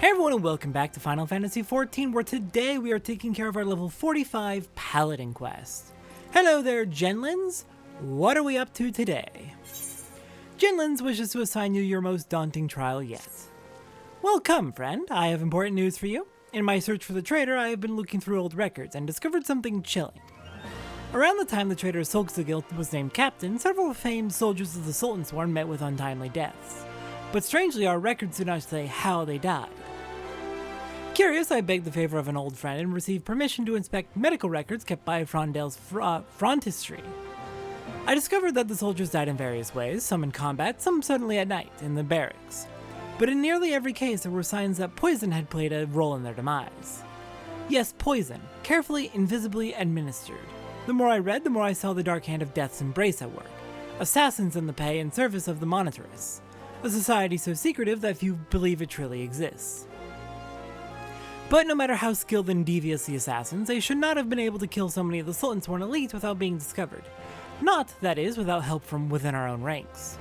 Hey everyone and welcome back to Final Fantasy XIV, where today we are taking care of our level 45 Paladin quest. Hello there, Genlins! What are we up to today? Genlins wishes to assign you your most daunting trial yet. Welcome, friend. I have important news for you. In my search for the traitor, I have been looking through old records and discovered something chilling. Around the time the traitor Sultansworn was named captain, several famed soldiers of the Sultansworn met with untimely deaths. But strangely, our records do not say how they died. Curious, I begged the favor of an old friend and received permission to inspect medical records kept by Frondel's frontistry. I discovered that the soldiers died in various ways, some in combat, some suddenly at night, in the barracks. But in nearly every case, there were signs that poison had played a role in their demise. Yes, poison, carefully, invisibly administered. The more I read, the more I saw the dark hand of death's embrace at work. Assassins in the pay and service of the Monitress. A society so secretive that few believe it truly exists. But no matter how skilled and devious the assassins, they should not have been able to kill so many of the Sultansworn elites without being discovered. Not, that is, without help from within our own ranks.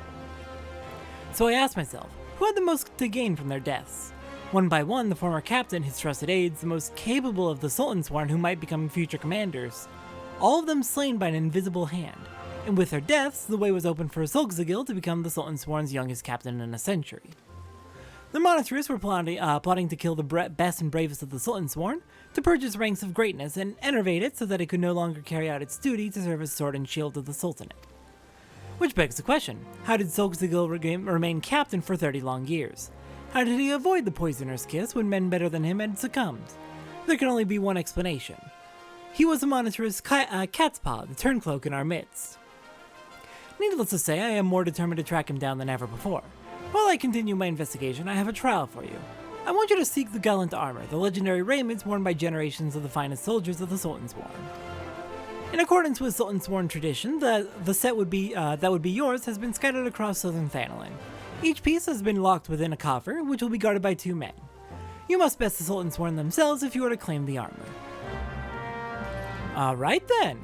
So I asked myself, who had the most to gain from their deaths? One by one, the former captain, his trusted aides, the most capable of the Sultansworn who might become future commanders. All of them slain by an invisible hand. And with their deaths, the way was open for Sultansworn to become the Sultansworn's youngest captain in a century. The Monitress were plotting to kill the best and bravest of the Sultansworn, to purge its ranks of greatness and enervate it so that it could no longer carry out its duty to serve as sword and shield of the Sultanate. Which begs the question, how did Sultansworn remain captain for 30 long years? How did he avoid the poisoner's kiss when men better than him had succumbed? There can only be one explanation. He was the Monitress' cat's paw, the turncloak in our midst. Needless to say, I am more determined to track him down than ever before. While I continue my investigation, I have a trial for you. I want you to seek the gallant armor, the legendary raiments worn by generations of the finest soldiers of the Sultansworn. In accordance with Sultansworn tradition, the set that would be yours has been scattered across southern Thanalan. Each piece has been locked within a coffer, which will be guarded by 2 men. You must best the Sultansworn themselves if you are to claim the armor. Alright then,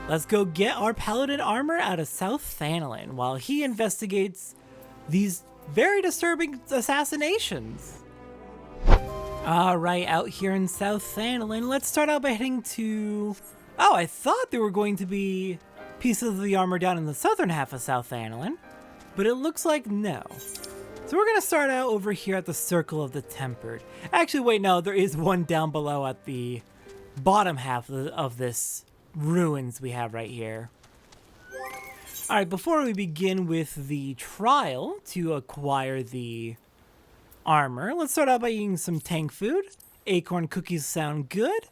let's go get our paladin armor out of South Thanalan while he investigates these very disturbing assassinations. Alright, out here in South Thanalan, let's start out by heading to... Oh, I thought there were going to be pieces of the armor down in the southern half of South Thanalan, but it looks like no. So we're gonna start out over here at the Circle of the Tempered. Actually, wait, no, there is one down below at the bottom half of this ruins we have right here. Alright, before we begin with the trial to acquire the armor, let's start out by eating some tank food. Acorn cookies sound good.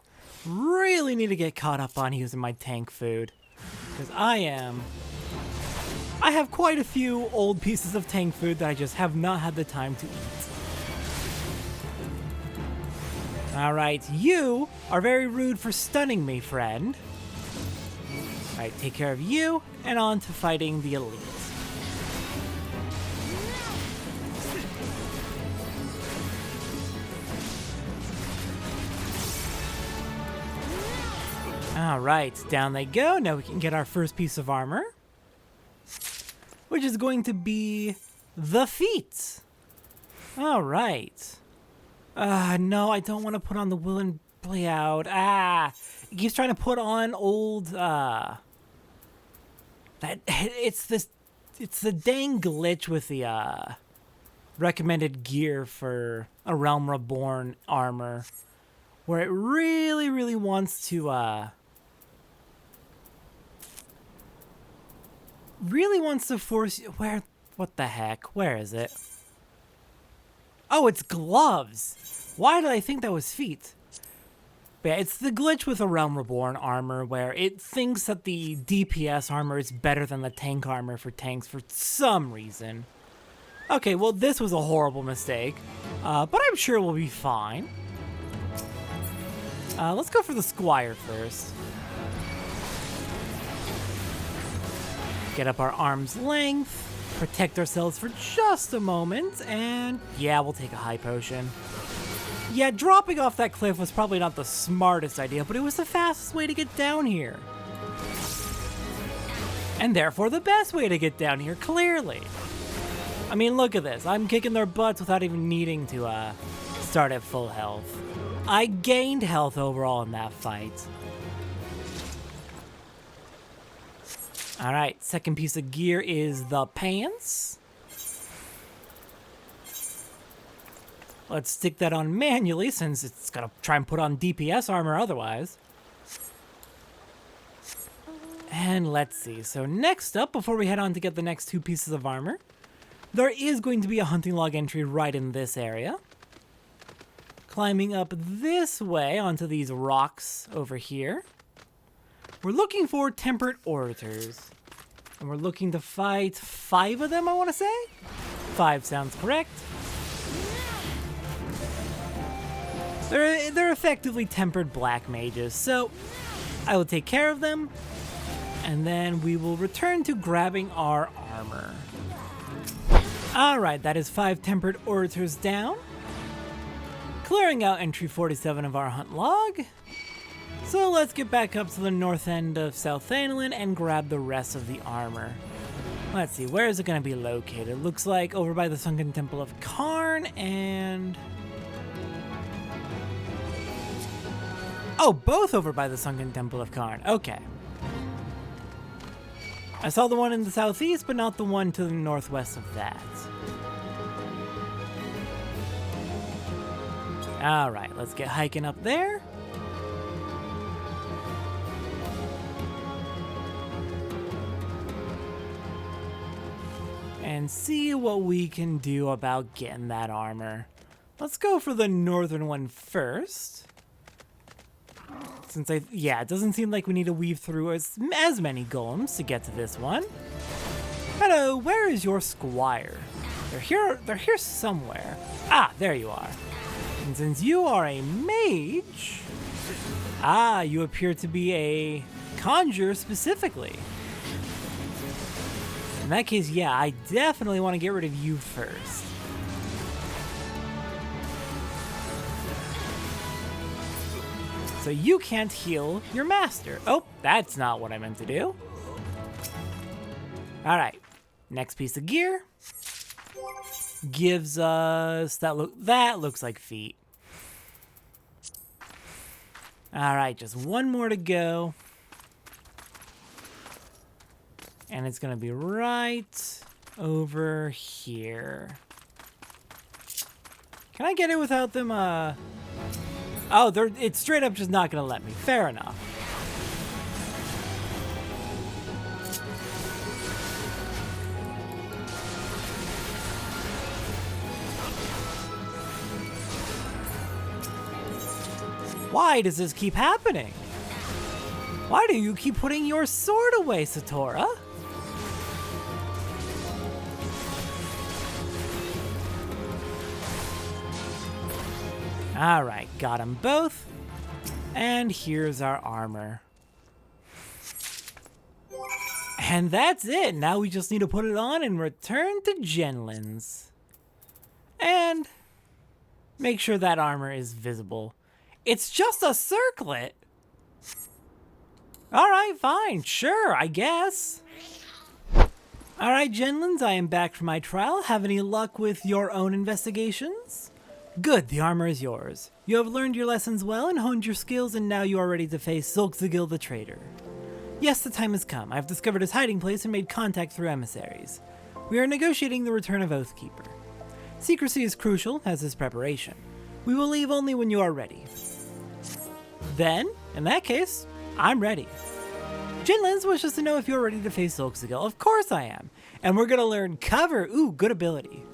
Really need to get caught up on using my tank food, because I have quite a few old pieces of tank food that I just have not had the time to eat. Alright, you are very rude for stunning me, friend. Alright, take care of you, and on to fighting the elite. Alright, down they go. Now we can get our first piece of armor, which is going to be the feet. Alright. No, I don't want to put on the woolen layout. He keeps trying to put on old, it's the dang glitch with the, recommended gear for a Realm Reborn armor, where it really wants to, force you, what the heck, where is it? Oh, it's gloves! Why did I think that was feet? But yeah, it's the glitch with a Realm Reborn armor where it thinks that the DPS armor is better than the tank armor for tanks for some reason. Okay, well this was a horrible mistake, but I'm sure we'll be fine. Let's go for the Squire first. Get up our arm's length, protect ourselves for just a moment, and yeah, we'll take a high potion. Yeah, dropping off that cliff was probably not the smartest idea, but it was the fastest way to get down here. And therefore the best way to get down here, clearly. I mean, look at this. I'm kicking their butts without even needing to start at full health. I gained health overall in that fight. Alright, second piece of gear is the pants. Let's stick that on manually since it's gonna try and put on DPS armor otherwise. And let's see, so next up, before we head on to get the next two pieces of armor, there is going to be a hunting log entry right in this area. Climbing up this way onto these rocks over here. We're looking for tempered orators. And we're looking to fight 5 of them, I want to say? 5 sounds correct. They're effectively tempered black mages, so I will take care of them. And then we will return to grabbing our armor. Alright, that is 5 tempered orators down. Clearing out entry 47 of our hunt log. So let's get back up to the north end of South Thanalan and grab the rest of the armor. Let's see, where is it going to be located? Looks like over by the Sunken Temple of Karn and... Oh, both over by the Sunken Temple of Karn. Okay. I saw the one in the southeast, but not the one to the northwest of that. Alright, let's get hiking up there. And see what we can do about getting that armor. Let's go for the northern one first. Since it doesn't seem like we need to weave through as many golems to get to this one. Hello, where is your squire? They're here somewhere. Ah, there you are. And since you are a mage, you appear to be a conjurer specifically. In that case, yeah, I definitely want to get rid of you first. So you can't heal your master. Oh, that's not what I meant to do. Alright, next piece of gear. Gives us that looks like feet. Alright, just one more to go. And it's gonna be right over here. Can I get it without them, Oh, it's straight up just not gonna let me. Fair enough. Why does this keep happening? Why do you keep putting your sword away, Satora? Alright, got them both. And here's our armor. And that's it. Now we just need to put it on and return to Genlin's. And make sure that armor is visible. It's just a circlet. Alright, fine. Sure, I guess. Alright, Genlins, I am back from my trial. Have any luck with your own investigations? Good, the armor is yours. You have learned your lessons well and honed your skills, and now you are ready to face Sultansworn the traitor. Yes, the time has come. I have discovered his hiding place and made contact through emissaries. We are negotiating the return of Oathkeeper. Secrecy is crucial, as is preparation. We will leave only when you are ready. Then, in that case, I'm ready. Jinlins wishes to know if you're ready to face Sultansworn. Of course I am. And we're gonna learn cover. Ooh, good ability.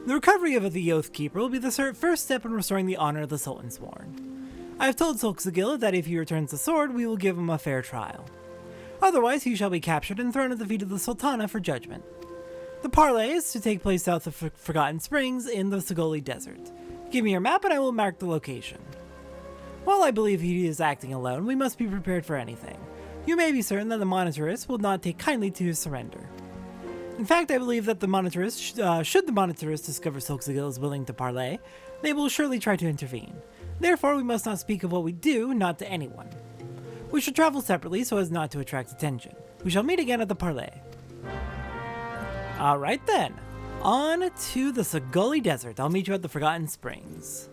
The recovery of the Oathkeeper will be the first step in restoring the honor of the Sultansworn. I have told Sultansworn that if he returns the sword, we will give him a fair trial. Otherwise, he shall be captured and thrown at the feet of the Sultana for judgment. The parley is to take place south of Forgotten Springs in the Sigoli Desert. Give me your map and I will mark the location. While I believe he is acting alone, we must be prepared for anything. You may be certain that the Monetarist will not take kindly to his surrender. In fact, I believe that the Monetarist, should the Monetarist discover Sultansworn is willing to parley, they will surely try to intervene. Therefore, we must not speak of what we do, not to anyone. We should travel separately so as not to attract attention. We shall meet again at the parley. Alright then. On to the Sagoli Desert. I'll meet you at the Forgotten Springs.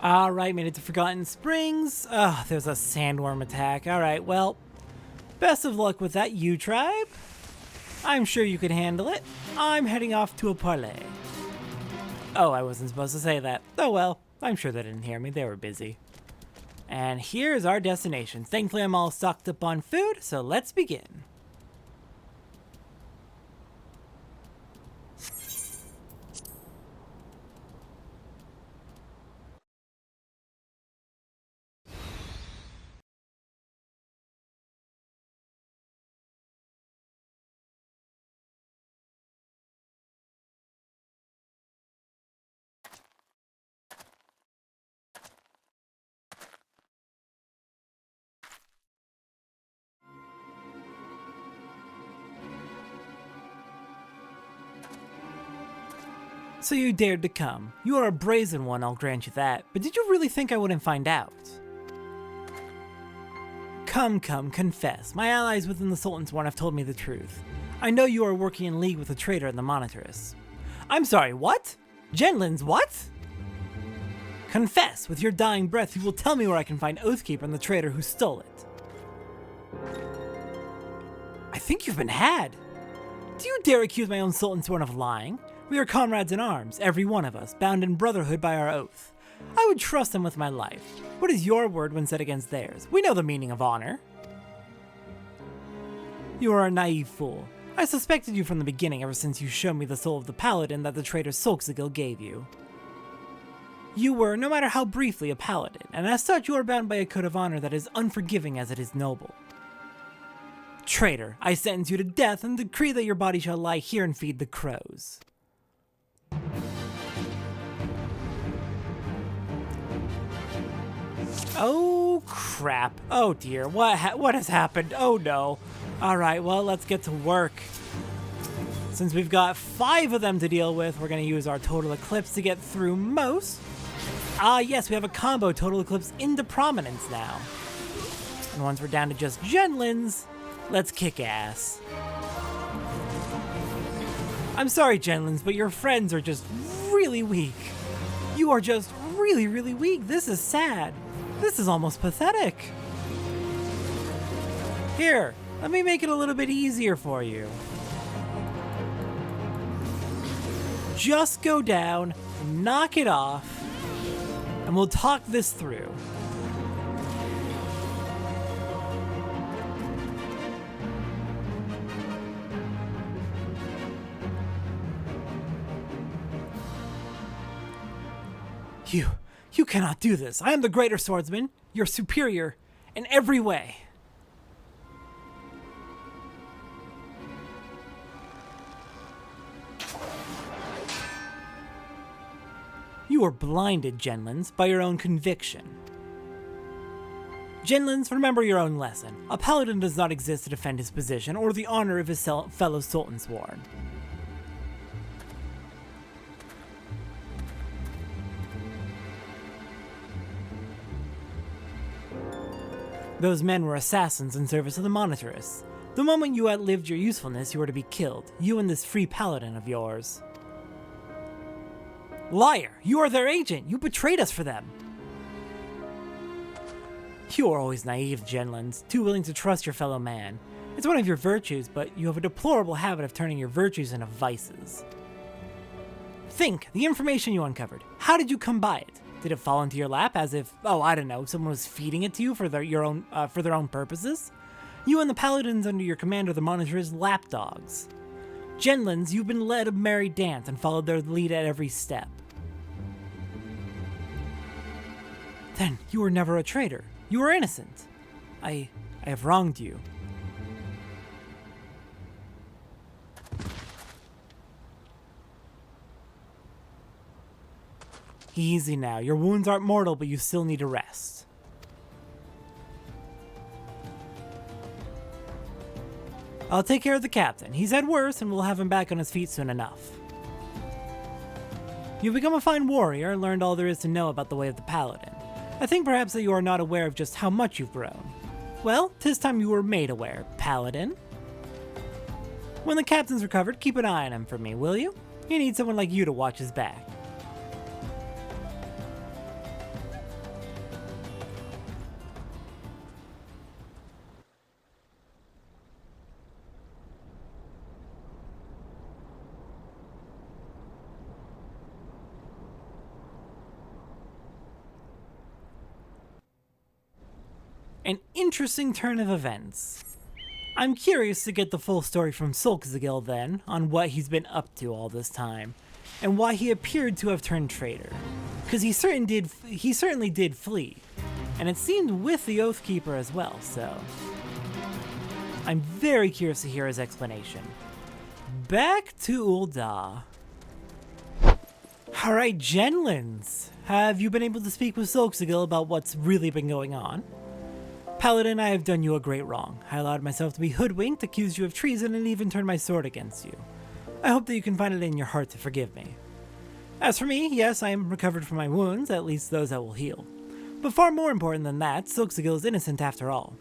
Alright, made it to Forgotten Springs. Ugh, there's a sandworm attack. Alright, well, best of luck with that, you tribe. I'm sure you can handle it. I'm heading off to a parlay. Oh, I wasn't supposed to say that. Oh well, I'm sure they didn't hear me. They were busy. And here's our destination. Thankfully, I'm all stocked up on food, so let's begin. So you dared to come. You are a brazen one, I'll grant you that, but did you really think I wouldn't find out? Come, confess. My allies within the Sultansworn have told me the truth. I know you are working in league with a traitor and the Monitress. I'm sorry, what? Genlins, what? Confess, with your dying breath you will tell me where I can find Oathkeeper and the traitor who stole it. I think you've been had. Do you dare accuse my own Sultansworn of lying? We are comrades in arms, every one of us, bound in brotherhood by our oath. I would trust them with my life. What is your word when set against theirs? We know the meaning of honor. You are a naive fool. I suspected you from the beginning ever since you showed me the soul of the paladin that the traitor Solxagil gave you. You were, no matter how briefly, a paladin, and as such you are bound by a code of honor that is unforgiving as it is noble. Traitor, I sentence you to death and decree that your body shall lie here and feed the crows. Oh crap. Oh dear, what has happened? Oh no. Alright, well, let's get to work. Since we've got 5 of them to deal with, we're going to use our Total Eclipse to get through most. Yes, we have a combo Total Eclipse into prominence now. And once we're down to just Genlins, let's kick ass. I'm sorry, Genlins, but your friends are just really weak. You are just really weak. This is sad. This is almost pathetic. Here, let me make it a little bit easier for you. Just go down, knock it off, and we'll talk this through. You cannot do this. I am the greater swordsman, your superior in every way. You are blinded, Genlins, by your own conviction. Genlins, remember your own lesson. A paladin does not exist to defend his position or the honor of his fellow Sultansworn. Those men were assassins in service of the Monitress. The moment you outlived your usefulness, you were to be killed, you and this free paladin of yours. Liar! You are their agent! You betrayed us for them! You are always naive, Genlins, too willing to trust your fellow man. It's one of your virtues, but you have a deplorable habit of turning your virtues into vices. Think, the information you uncovered. How did you come by it? Did it fall into your lap as if, oh, I don't know, someone was feeding it to you for their own purposes? You and the paladins under your command are the Monitor's lapdogs. Genlins, you've been led a merry dance and followed their lead at every step. Then you were never a traitor. You were innocent. I have wronged you. Easy now. Your wounds aren't mortal, but you still need a rest. I'll take care of the captain. He's had worse, and we'll have him back on his feet soon enough. You've become a fine warrior and learned all there is to know about the way of the paladin. I think perhaps that you are not aware of just how much you've grown. Well, 'tis time you were made aware, paladin. When the captain's recovered, keep an eye on him for me, will you? He needs someone like you to watch his back. An interesting turn of events. I'm curious to get the full story from Sultansworn then, on what he's been up to all this time, and why he appeared to have turned traitor. Because he certainly did flee, and it seemed with the Oathkeeper as well, so I'm very curious to hear his explanation. Back to Ul'dah. Alright, Genlins, have you been able to speak with Sultansworn about what's really been going on? Paladin, I have done you a great wrong. I allowed myself to be hoodwinked, accused you of treason, and even turned my sword against you. I hope that you can find it in your heart to forgive me. As for me, yes, I am recovered from my wounds, at least those that will heal. But far more important than that, Sultansworn is innocent after all.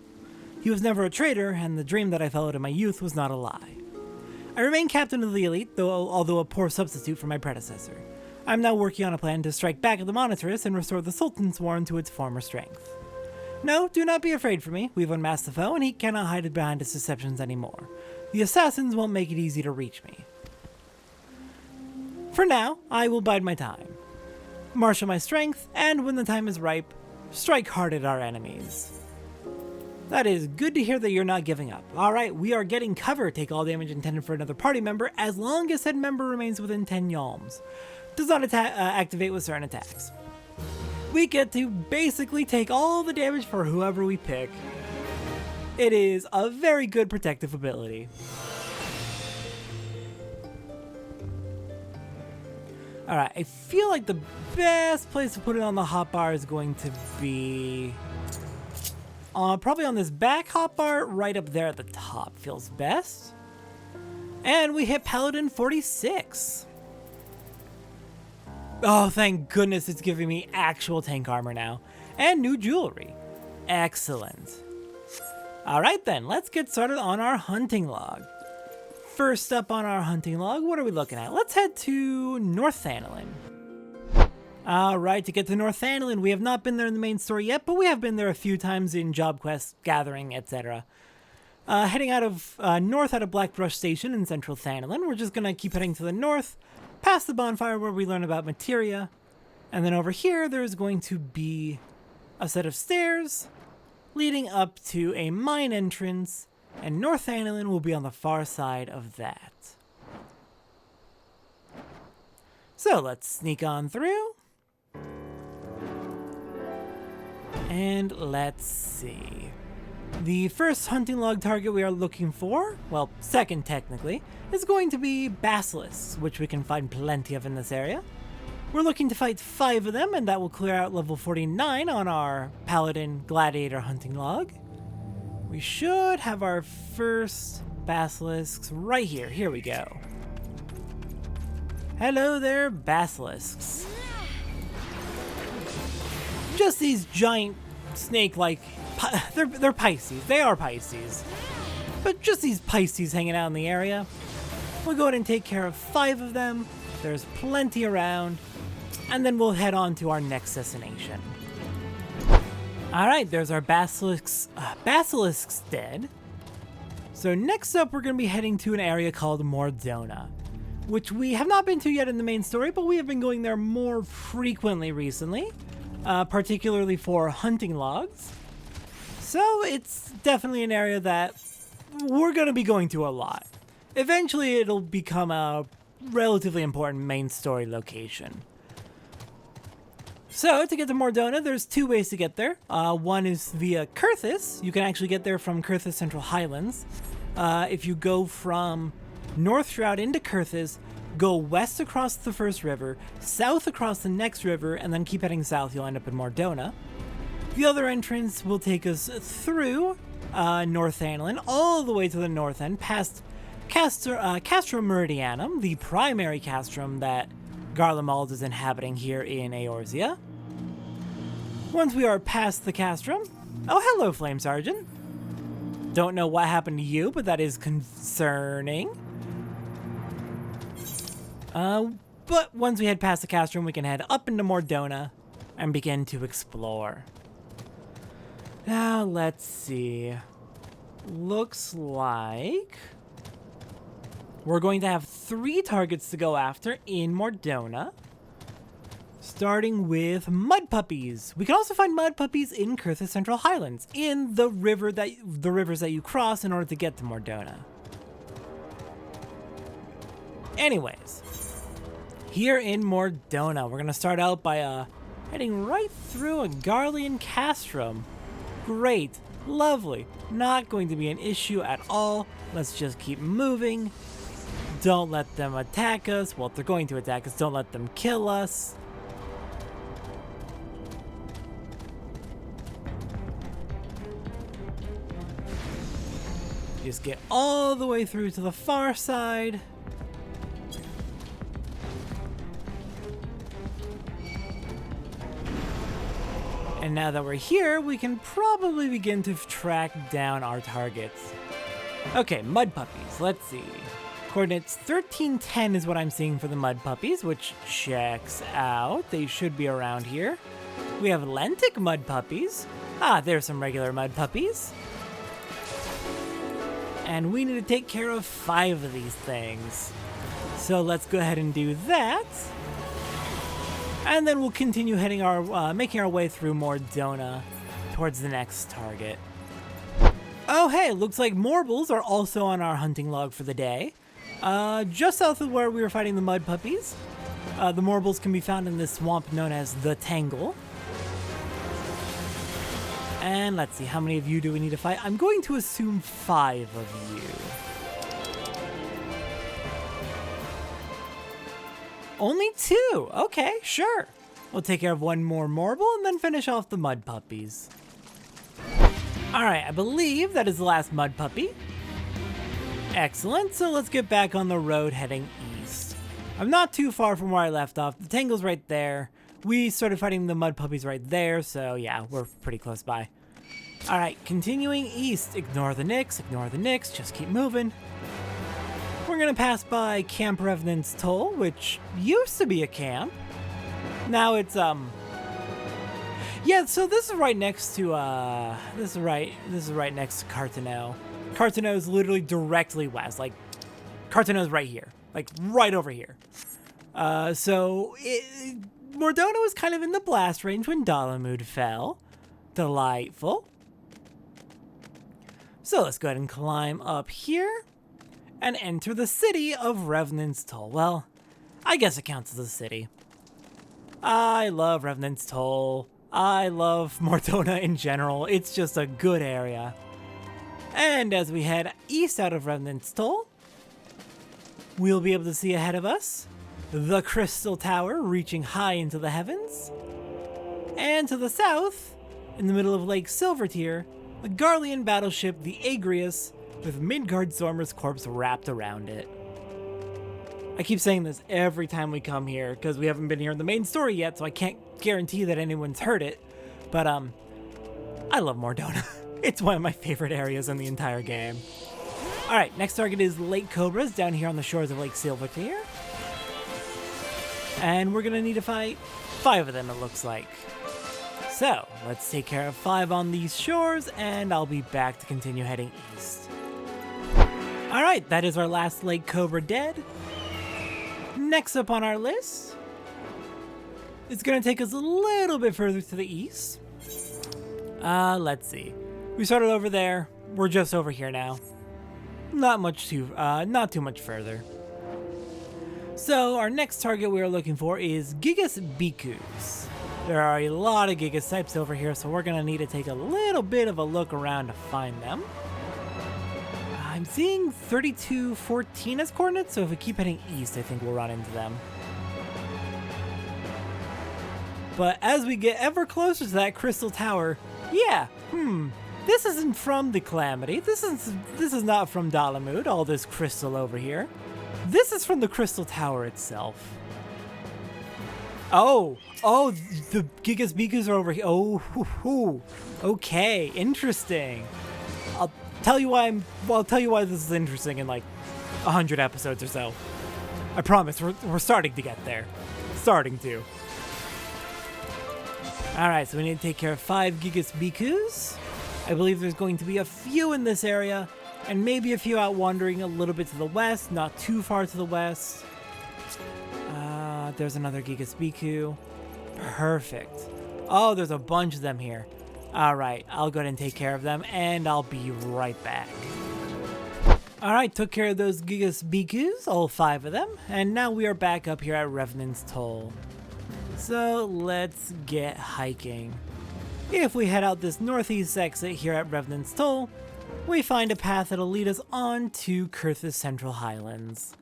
He was never a traitor, and the dream that I followed in my youth was not a lie. I remain captain of the elite, although a poor substitute for my predecessor. I am now working on a plan to strike back at the Monitress and restore the Sultansworn to its former strength. No, do not be afraid for me. We've unmasked the foe, and he cannot hide it behind his deceptions anymore. The assassins won't make it easy to reach me. For now, I will bide my time, marshal my strength, and when the time is ripe, strike hard at our enemies. That is good to hear that you're not giving up. Alright, we are getting cover. Take all damage intended for another party member as long as said member remains within 10 yalms. Does not activate with certain attacks. We get to basically take all the damage for whoever we pick. It is a very good protective ability. Alright, I feel like the best place to put it on the hotbar is going to be probably on this back hotbar right up there at the top. Feels best. And we hit Paladin 46. Oh, thank goodness it's giving me actual tank armor now. And new jewelry. Excellent. Alright then, let's get started on our hunting log. First up on our hunting log, what are we looking at? Let's head to North Thanalan. Alright, to get to North Thanalan, we have not been there in the main story yet, but we have been there a few times in job quests, gathering, etc. Heading out of north out of Blackbrush Station in central Thanalan, we're just gonna keep heading to the north, past the bonfire where we learn about materia, and then over here there's going to be a set of stairs leading up to a mine entrance, and North Thanalan will be on the far side of that. So let's sneak on through, and let's see. The first hunting log target we are looking for, well, second technically, is going to be basilisks, which we can find plenty of in this area. We're looking to fight 5 of them, and that will clear out level 49 on our Paladin Gladiator hunting log. We should have our first basilisks right here. Here we go. Hello there, basilisks. Just these giant snake-like... They're Pisces. They are Pisces. But just these Pisces hanging out in the area. We'll go ahead and take care of 5 of them. There's plenty around. And then we'll head on to our next destination. Alright, there's our basilisks dead. So next up, we're going to be heading to an area called Mordona, which we have not been to yet in the main story, but we have been going there more frequently recently, particularly for hunting logs. So it's definitely an area that we're going to be going to a lot. Eventually, it'll become a relatively important main story location. So, to get to Mordona, there's 2 ways to get there. One is via Kurthis. You can actually get there from Kurthis Central Highlands. If you go from North Shroud into Kurthis, go west across the first river, south across the next river, and then keep heading south, you'll end up in Mordona. The other entrance will take us through North Thanalan, all the way to the north end, past Castrum Meridianum, the primary castrum that Garlemald is inhabiting here in Eorzea. Once we are past the castrum... Oh, hello, Flame Sergeant. Don't know what happened to you, but that is concerning. But once we head past the cast room, we can head up into Mordona and begin to explore. Now, let's see. Looks like we're going to have 3 targets to go after in Mordona. Starting with mud puppies. We can also find mud puppies in Curth's Central Highlands, in the rivers that you cross in order to get to Mordona. Anyways, here in Mordona, we're gonna start out by heading right through a Garlean castrum. Great, lovely, not going to be an issue at all. Let's just keep moving. Don't let them attack us. Well, if they're going to attack us, don't let them kill us. Just get all the way through to the far side. And now that we're here, we can probably begin to track down our targets. Okay, mud puppies, let's see. Coordinates 1310 is what I'm seeing for the mud puppies, which checks out. They should be around here. We have lentic mud puppies. Ah, there's some regular mud puppies. And we need to take care of 5 of these things. So let's go ahead and do that. And then we'll continue heading making our way through Mordona towards the next target. Oh hey, looks like Morbles are also on our hunting log for the day. Just south of where we were fighting the mud puppies. The Morbles can be found in this swamp known as the Tangle. And let's see, how many of you do we need to fight? I'm going to assume 5 of you. Only 2. Okay, sure. We'll take care of 1 more Morble and then finish off the mud puppies. Alright, I believe that is the last mud puppy. Excellent, so let's get back on the road heading east. I'm not too far from where I left off. The Tangle's right there. We started fighting the mud puppies right there, so yeah, we're pretty close by. Alright, continuing east. Ignore the Nyx, just keep moving. We're gonna pass by Camp Revenant's Toll, which used to be a camp. Now it's, yeah, so this is right next to, this is right next to Carteneau. Carteneau is literally directly west, like, Carteneau's right here, like, right over here. Mordona was kind of in the blast range when Dalamud fell. Delightful. So let's go ahead and climb up here and enter the city of Revenant's Toll. Well, I guess it counts as a city. I love Revenant's Toll. I love Mordona in general. It's just a good area. And as we head east out of Revenant's Toll, we'll be able to see ahead of us the Crystal Tower reaching high into the heavens. And to the south, in the middle of Lake Silvertear, the Garlean battleship, the Agrius, with Midgard Zormer's corpse wrapped around it. I keep saying this every time we come here, because we haven't been here in the main story yet, so I can't guarantee that anyone's heard it. But, I love Mordona. It's one of my favorite areas in the entire game. Alright, next target is Lake Cobras, down here on the shores of Lake Silvertear. And we're gonna need to fight 5 of them, it looks like. So, let's take care of 5 on these shores, and I'll be back to continue heading east. Alright, that is our last Lake Cobra dead. Next up on our list, it's gonna take us a little bit further to the east. Let's see. We started over there, we're just over here now. Not too much further. So our next target we are looking for is Gigas Bicus. There are a lot of Gigas types over here, so we're gonna need to take a little bit of a look around to find them. I'm seeing 3214 as coordinates, so if we keep heading east, I think we'll run into them. But as we get ever closer to that Crystal Tower, yeah, this isn't from the Calamity. This is not from Dalamud, all this crystal over here. This is from the Crystal Tower itself. Oh, the Gigas Bicus are over here. Oh, okay, interesting. I'll tell you why this is interesting in like 100 episodes or so. I promise, we're starting to get there. Starting to. Alright, so we need to take care of 5 Gigas Bikus. I believe there's going to be a few in this area, and maybe a few out wandering a little bit to the west, not too far to the west. There's another Gigas Biku. Perfect. Oh, there's a bunch of them here. Alright, I'll go ahead and take care of them, and I'll be right back. Alright, took care of those Gigas Bikus, all 5 of them, and now we are back up here at Revenant's Toll. So let's get hiking. If we head out this northeast exit here at Revenant's Toll, we find a path that'll lead us on to Kurth's Central Highlands.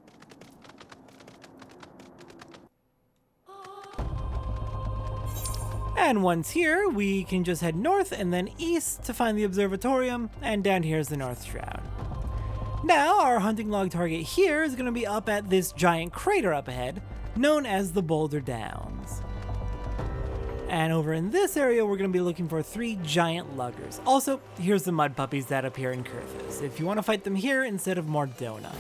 And once here, we can just head north and then east to find the observatorium, and down here is the North Shroud. Now, our hunting log target here is going to be up at this giant crater up ahead, known as the Boulder Downs. And over in this area, we're going to be looking for 3 giant luggers. Also, here's the mud puppies that appear in Kurth's, if you want to fight them here instead of Mordona.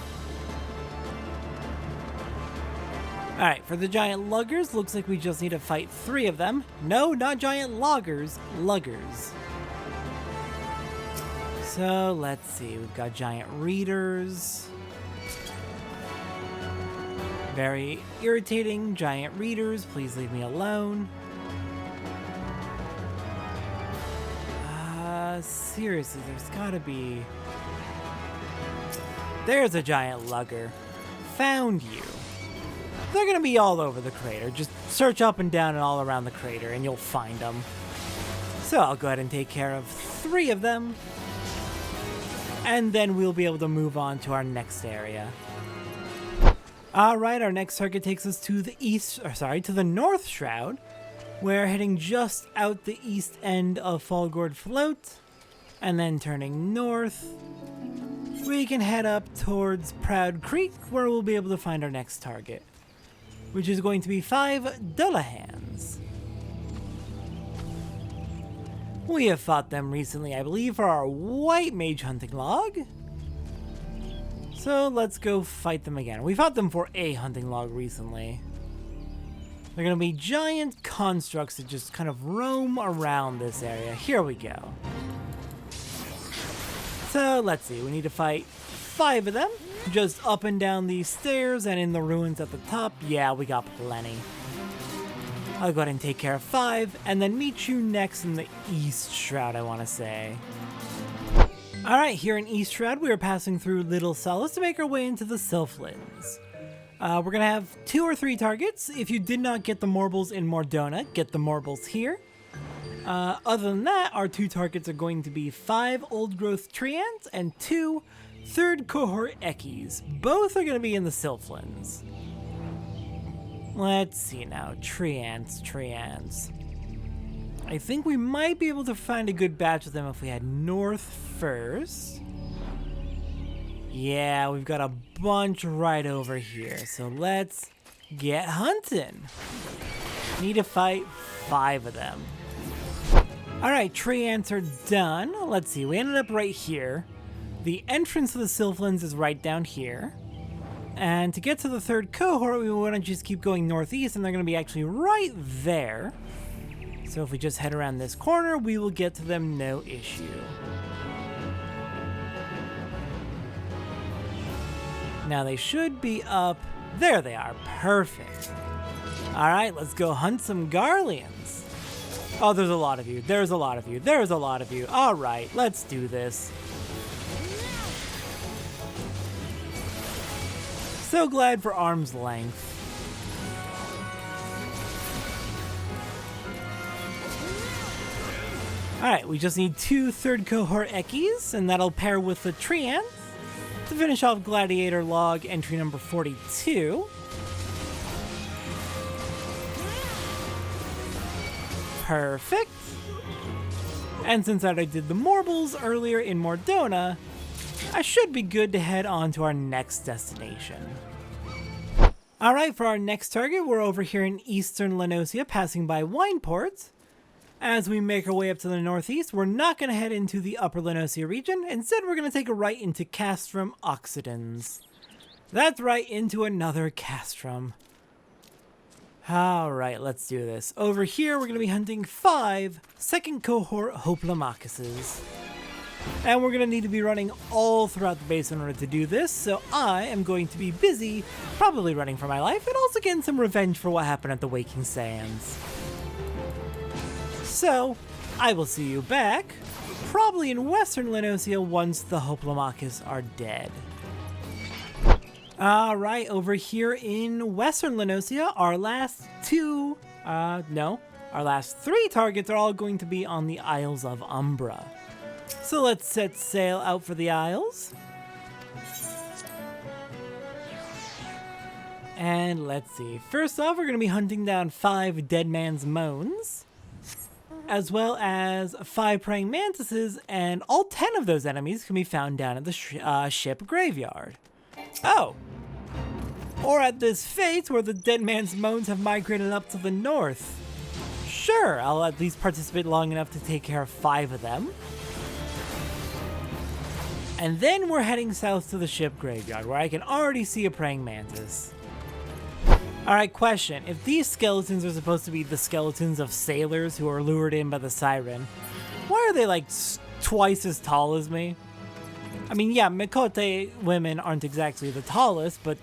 Alright, for the giant luggers, looks like we just need to fight 3 of them. No, not giant loggers, luggers. So, let's see, we've got giant readers. Very irritating, giant readers, please leave me alone. Seriously, there's gotta be... There's a giant lugger. Found you. They're gonna be all over the crater. Just search up and down and all around the crater and you'll find them. So I'll go ahead and take care of 3 of them. And then we'll be able to move on to our next area. Alright, our next target takes us to the to the North Shroud. We're heading just out the east end of Fallgourd Float. And then turning north, we can head up towards Proud Creek, where we'll be able to find our next target, which is going to be 5 Dullahans. We have fought them recently, I believe, for our white mage hunting log. So let's go fight them again. We fought them for a hunting log recently. They're going to be giant constructs that just kind of roam around this area. Here we go. So let's see, we need to fight 5 of them, just up and down these stairs and in the ruins at the top. Yeah, we got plenty. I'll go ahead and take care of 5, and then meet you next in the East Shroud, I want to say. Alright, here in East Shroud, we are passing through Little Solace to make our way into the Sylphlins. We're going to have 2 or 3 targets. If you did not get the Morbles in Mordona, get the Morbles here. Other than that, our 2 targets are going to be 5 Old Growth Treants and 2 Third Cohort Ekkies. Both are going to be in the Sylphlins. Let's see now. Treants. I think we might be able to find a good batch of them if we head north first. Yeah, we've got a bunch right over here. So let's get hunting. Need to fight 5 of them. Alright, Treants are done. Let's see, we ended up right here. The entrance to the Sylphlins is right down here. And to get to the 3rd cohort, we want to just keep going northeast, and they're going to be actually right there. So if we just head around this corner, we will get to them no issue. Now they should be up. There they are. Perfect. Alright, let's go hunt some Garleans. Oh, there's a lot of you. There's a lot of you. There's a lot of you. Alright, let's do this. So glad for arm's length. Alright, we just need 2 Third Cohort Ekkies, and that'll pair with the Treants to finish off Gladiator Log entry number 42. Perfect. And since I did the Morbles earlier in Mordona, I should be good to head on to our next destination. Alright, for our next target, we're over here in Eastern Lenosia, passing by Wineport. As we make our way up to the northeast, we're not going to head into the Upper Lenosia region. Instead, we're going to take a right into Castrum Occidens. That's right, into another castrum. Alright, let's do this. Over here, we're going to be hunting 5 second cohort Hoplomachus. And we're going to need to be running all throughout the base in order to do this, so I am going to be busy, probably running for my life, and also getting some revenge for what happened at the Waking Sands. So, I will see you back, probably in Western Lenosia once the Hoplomachus are dead. Alright, over here in Western Lenosia, our last 3 targets are all going to be on the Isles of Umbra. So let's set sail out for the Isles. And let's see, first off we're going to be hunting down 5 Dead Man's Moans, as well as 5 Praying Mantises, and all 10 of those enemies can be found down at the ship graveyard. Oh! Or at this fate where the Dead Man's Moans have migrated up to the north. Sure, I'll at least participate long enough to take care of 5 of them. And then we're heading south to the ship graveyard, where I can already see a Praying Mantis. Alright, question. If these skeletons are supposed to be the skeletons of sailors who are lured in by the siren, why are they like twice as tall as me? I mean, yeah, Mikote women aren't exactly the tallest, but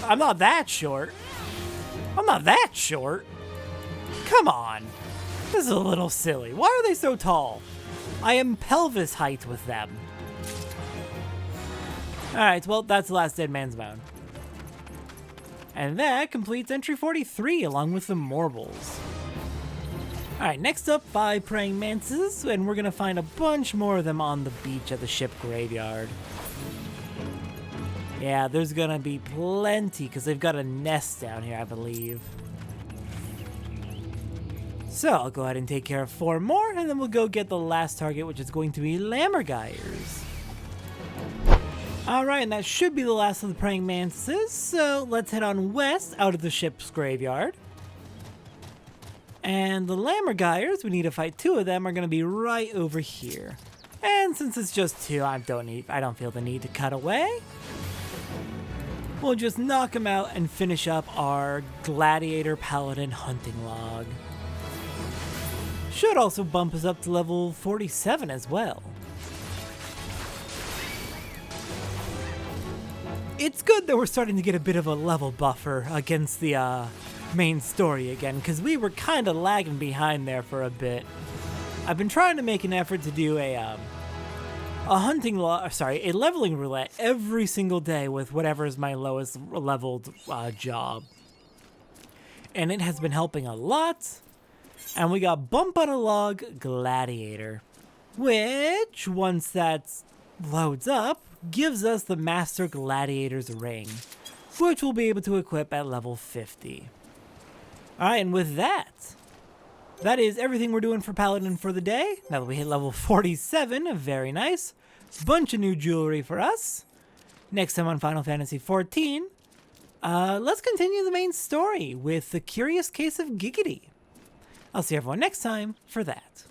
I'm not that short. I'm not that short. Come on. This is a little silly. Why are they so tall? I am pelvis height with them. Alright, well, that's the last Dead Man's Moan. And that completes entry 43, along with the Morbles. Alright, next up, 5 Praying Mantises, and we're gonna find a bunch more of them on the beach at the ship graveyard. Yeah, there's gonna be plenty, because they've got a nest down here, I believe. So, I'll go ahead and take care of 4 more, and then we'll go get the last target, which is going to be Lammergeyers. Alright, and that should be the last of the Praying Mantises, so let's head on west out of the ship's graveyard. And the Lammergeyers, we need to fight 2 of them, are going to be right over here. And since it's just 2, I don't feel the need to cut away. We'll just knock them out and finish up our Gladiator Paladin hunting log. Should also bump us up to level 47 as well. It's good that we're starting to get a bit of a level buffer against the main story again, because we were kind of lagging behind there for a bit. I've been trying to make an effort to do a leveling roulette every single day with whatever is my lowest leveled job. And it has been helping a lot. And we got Bump on a Log Gladiator, which, once that loads up, gives us the Master Gladiator's Ring, which we'll be able to equip at level 50. Alright, and with that, that is everything we're doing for Paladin for the day. Now that we hit level 47, very nice. Bunch of new jewelry for us. Next time on Final Fantasy XIV, let's continue the main story with the Curious Case of Giggity. I'll see everyone next time for that.